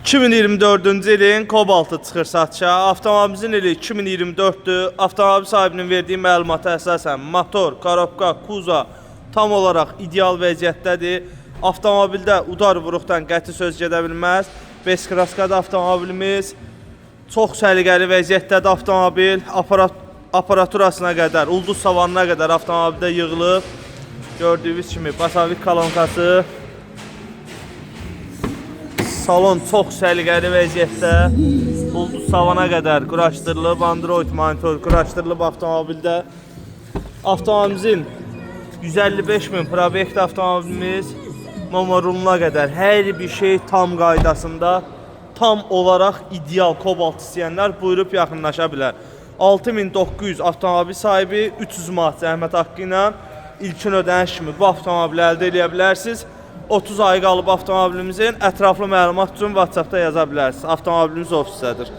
2024-cü ilin Kobaltı çıxır satışa. Avtomobilimizin ili 2024-dür. Avtomobil sahibinin verdiyi məlumata əsasən motor, korobka, kuza tam olaraq ideal vəziyyətdədir. Avtomobildə udar vuruqdan qəti söz gedə bilməz. Beskraskadır avtomobilimiz. Çox səliqəli vəziyyətdədir avtomobil. Aparaturasına qədər, ulduz savanına qədər avtomobildə yığılıb. Gördüyünüz kimi basavik kolonkası. Salon çox səliqəli vəziyyətdə. Ulduz savana qədər quraşdırılıb, Android monitor quraşdırılıb avtomobildə. Avtomobilimizin 155.000 probekt avtomobilimiz. Nomoruna qədər hər bir şey tam qaydasında. Tam olaraq ideal Kobalt istəyənlər buyurub yaxınlaşa bilər. 6900 avtomobil sahibi 300 manat zəhmət haqqı ilə ilkin ödəniş kimi bu avtomobili əldə edə bilərsiniz. 30 ay qalıb avtomobilimizin ətraflı məlumat üçün WhatsAppda yaza bilərsiniz. Avtomobilimiz ofisdədir.